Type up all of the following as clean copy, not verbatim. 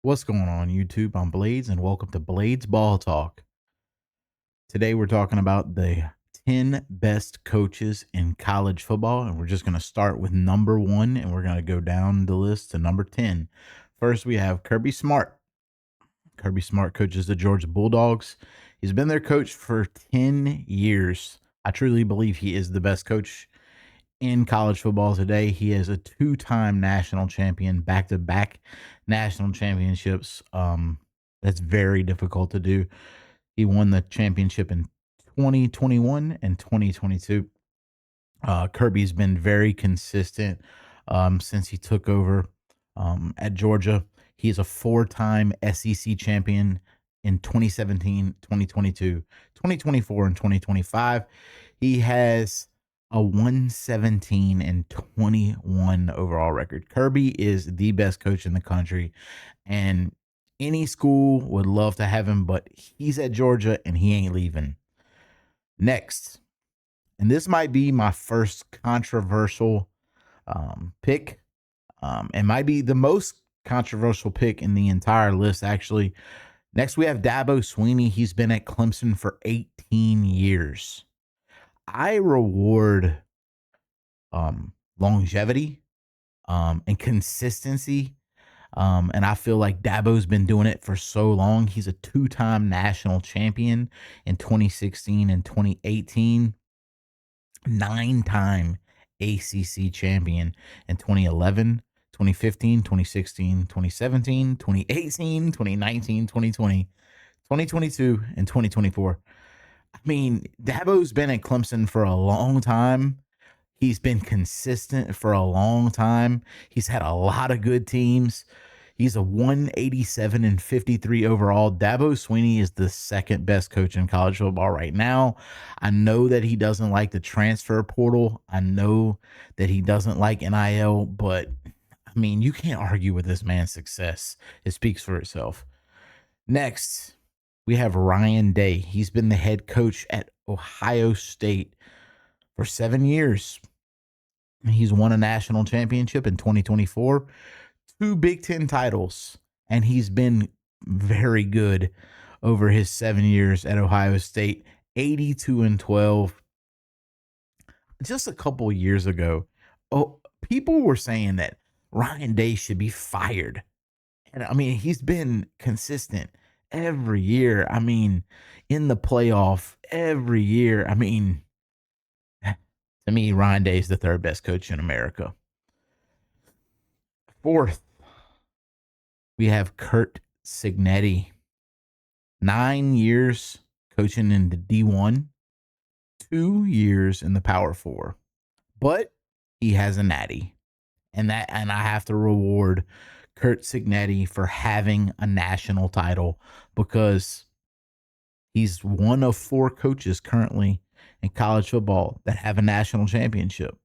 What's going on, YouTube? I'm Blades, and welcome to Blades Ball Talk. Today, we're talking about the 10 best coaches in college football, and we're just going to start with number one, and we're going to go down the list to number 10. First, we have Kirby Smart. Kirby Smart coaches the Georgia Bulldogs. He's been their coach for 10 years. I truly believe he is the best coach in college football today. He is a two-time national champion, back-to-back national championships. That's very difficult to do. He won the championship in 2021 and 2022. Kirby's been very consistent since he took over at Georgia. He is a four-time SEC champion in 2017, 2022, 2024, and 2025. He has a 117 and 21 overall record. Kirby is the best coach in the country, and any school would love to have him, but he's at Georgia and he ain't leaving. Next, and this might be my first controversial pick. It might be the most controversial pick in the entire list, actually. Next, we have Dabo Swinney. He's been at Clemson for 18 years. I reward longevity and consistency. And I feel like Dabo's been doing it for so long. He's a two-time national champion in 2016 and 2018, nine-time ACC champion in 2011, 2015, 2016, 2017, 2018, 2019, 2020, 2022, and 2024. I mean, Dabo's been at Clemson for a long time. He's been consistent for a long time. He's had a lot of good teams. He's a 187 and 53 overall. Dabo Swinney is the second best coach in college football right now. I know that he doesn't like the transfer portal. I know that he doesn't like NIL, but I mean, you can't argue with this man's success. It speaks for itself. Next, we have Ryan Day. He's been the head coach at Ohio State for 7 years. He's won a national championship in 2024, two Big Ten titles, and he's been very good over his 7 years at Ohio State, 82 and 12. Just a couple years ago, people were saying that Ryan Day should be fired. And I mean, he's been consistent every year. I mean, in the playoff every year. I mean, to me, Ryan Day is the third best coach in America. Fourth, we have Curt Cignetti. 9 years coaching in the D1, 2 years in the Power 4. But he has a natty. And I have to reward Curt Cignetti for having a national title because he's one of 4 coaches currently in college football that have a national championship.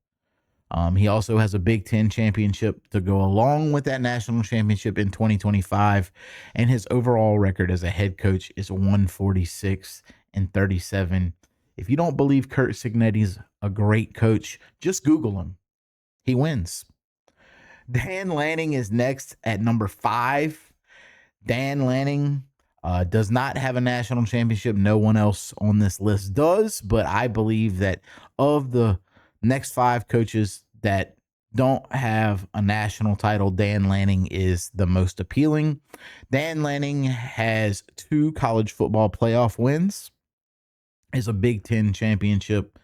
He also has a Big Ten championship to go along with that national championship in 2025. And his overall record as a head coach is 146 and 37. If you don't believe Curt Cignetti's a great coach, just Google him. He wins. Dan Lanning is next at number 5. Dan Lanning does not have a national championship. No one else on this list does, but I believe that of the next 5 coaches that don't have a national title, Dan Lanning is the most appealing. Dan Lanning has 2 college football playoff wins, is a Big Ten championship.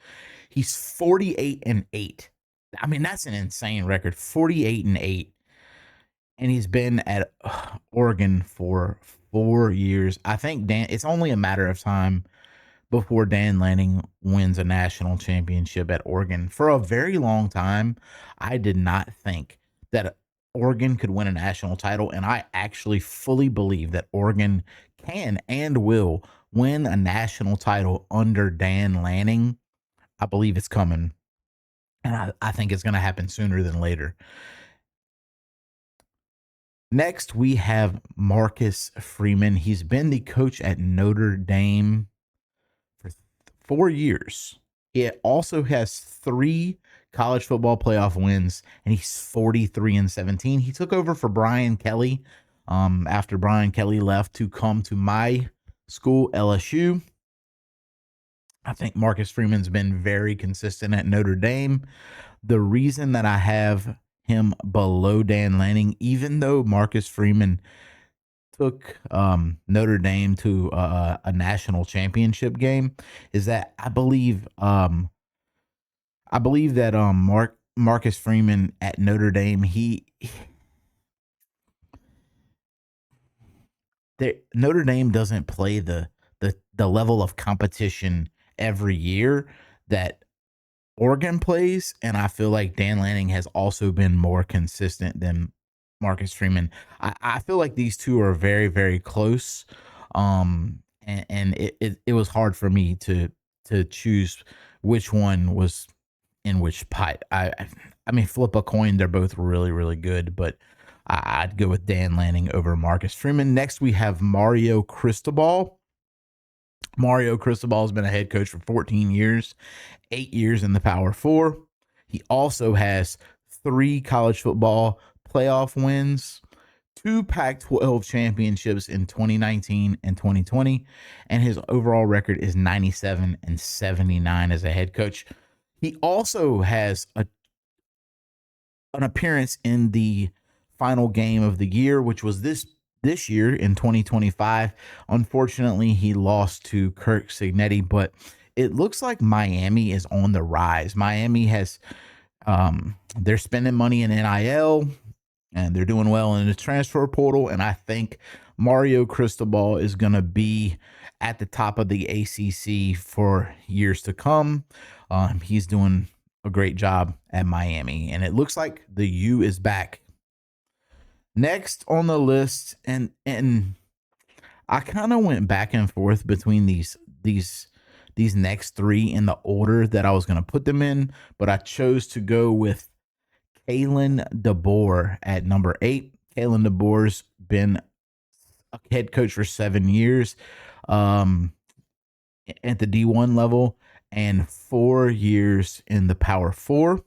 He's 48 and 8. I mean, that's an insane record, 48 and 8. And he's been at Oregon for 4 years. I think it's only a matter of time before Dan Lanning wins a national championship at Oregon. For a very long time, I did not think that Oregon could win a national title, and I actually fully believe that Oregon can and will win a national title under Dan Lanning. I believe it's coming, and I think it's going to happen sooner than later. Next, we have Marcus Freeman. He's been the coach at Notre Dame for 4 years. He also has 3 college football playoff wins, and he's 43 and 17. He took over for Brian Kelly after Brian Kelly left to come to my school, LSU. I think Marcus Freeman's been very consistent at Notre Dame. The reason that I have him below Dan Lanning, even though Marcus Freeman took Notre Dame to a national championship game, is that I believe that Marcus Freeman at Notre Dame, Notre Dame doesn't play the level of competition every year that Oregon plays, and I feel like Dan Lanning has also been more consistent than Marcus Freeman. I feel like these two are very, very close. And it was hard for me to choose which one was in which pot. I mean, flip a coin. They're both really, really good, but I'd go with Dan Lanning over Marcus Freeman. Next, we have Mario Cristobal. Mario Cristobal has been a head coach for 14 years, 8 years in the Power Four. He also has 3 college football playoff wins, 2 Pac-12 championships in 2019 and 2020, and his overall record is 97-79 as a head coach. He also has an appearance in the final game of the year, which was this year in 2025. Unfortunately, he lost to Kirk Signetti, but it looks like Miami is on the rise. Miami has they're spending money in NIL and they're doing well in the transfer portal. And I think Mario Cristobal is going to be at the top of the ACC for years to come. He's doing a great job at Miami, and it looks like the U is back. Next on the list, and I kind of went back and forth between these next 3 in the order that I was going to put them in, but I chose to go with Kalen DeBoer at number 8. Kalen DeBoer's been a head coach for 7 years at the D1 level and 4 years in the Power 4.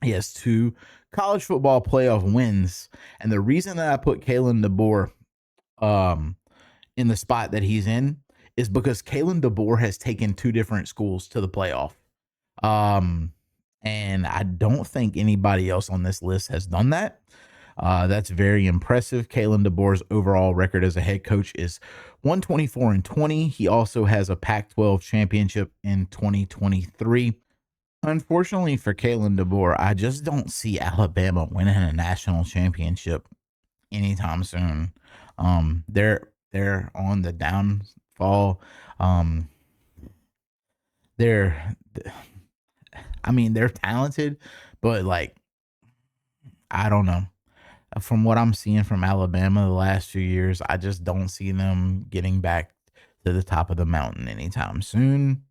He has 2 college football playoff wins. And the reason that I put Kalen DeBoer in the spot that he's in is because Kalen DeBoer has taken 2 different schools to the playoff. And I don't think anybody else on this list has done that. That's very impressive. Kalen DeBoer's overall record as a head coach is 124-20. He also has a Pac-12 championship in 2023. Unfortunately for Kalen DeBoer, I just don't see Alabama winning a national championship anytime soon. They're on the downfall. They're they're talented, but like I don't know. From what I'm seeing from Alabama the last few years, I just don't see them getting back to the top of the mountain anytime soon.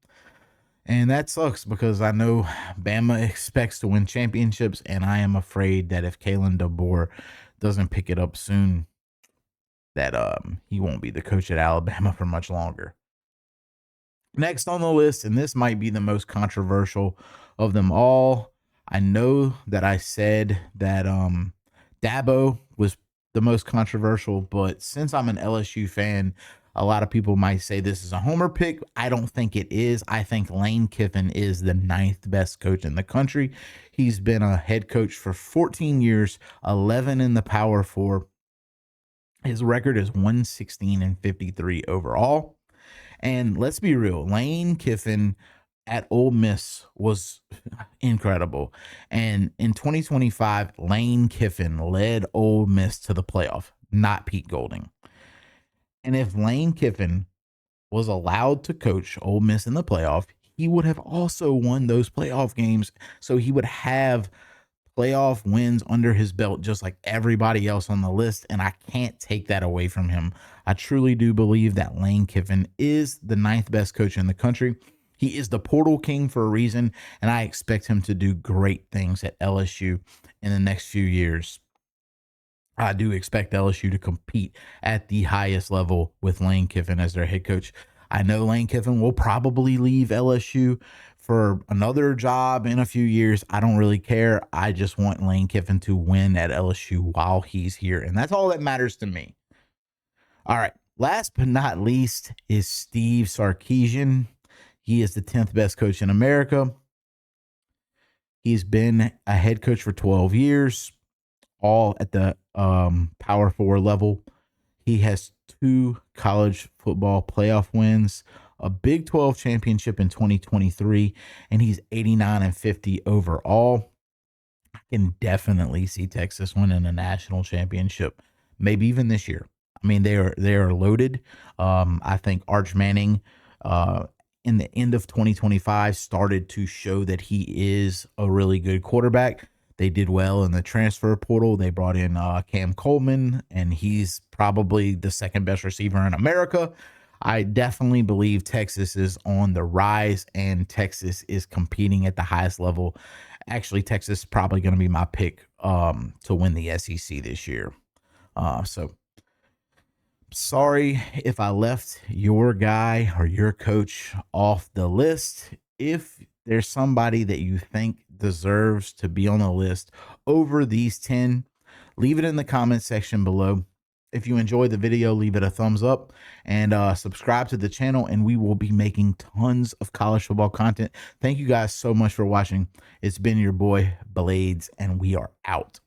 And that sucks because I know Bama expects to win championships, and I am afraid that if Kalen DeBoer doesn't pick it up soon, that he won't be the coach at Alabama for much longer. Next on the list, and this might be the most controversial of them all. I know that I said that Dabo was the most controversial, but since I'm an LSU fan, a lot of people might say this is a homer pick. I don't think it is. I think Lane Kiffin is the 9th best coach in the country. He's been a head coach for 14 years, 11 in the Power 4. His record is 116-53 overall. And let's be real, Lane Kiffin at Ole Miss was incredible. And in 2025, Lane Kiffin led Ole Miss to the playoff, not Pete Golding. And if Lane Kiffin was allowed to coach Ole Miss in the playoff, he would have also won those playoff games. So he would have playoff wins under his belt, just like everybody else on the list. And I can't take that away from him. I truly do believe that Lane Kiffin is the 9th best coach in the country. He is the portal king for a reason, and I expect him to do great things at LSU in the next few years. I do expect LSU to compete at the highest level with Lane Kiffin as their head coach. I know Lane Kiffin will probably leave LSU for another job in a few years. I don't really care. I just want Lane Kiffin to win at LSU while he's here. And that's all that matters to me. All right. Last but not least is Steve Sarkisian. He is the 10th best coach in America. He's been a head coach for 12 years, all at the Power 4 level. He has 2 college football playoff wins, a Big 12 championship in 2023, and he's 89-50 overall. I can definitely see Texas winning a national championship, maybe even this year. I mean, they are loaded. I think Arch Manning, in the end of 2025, started to show that he is a really good quarterback. They did well in the transfer portal. They brought in Cam Coleman, and he's probably the second best receiver in America. I definitely believe Texas is on the rise, and Texas is competing at the highest level. Actually, Texas is probably going to be my pick to win the SEC this year. So sorry if I left your guy or your coach off the list. If there's somebody that you think deserves to be on the list over these 10, leave it in the comment section below. If you enjoyed the video, leave it a thumbs up and subscribe to the channel, and we will be making tons of college football content. Thank you guys so much for watching. It's been your boy Blades, and we are out.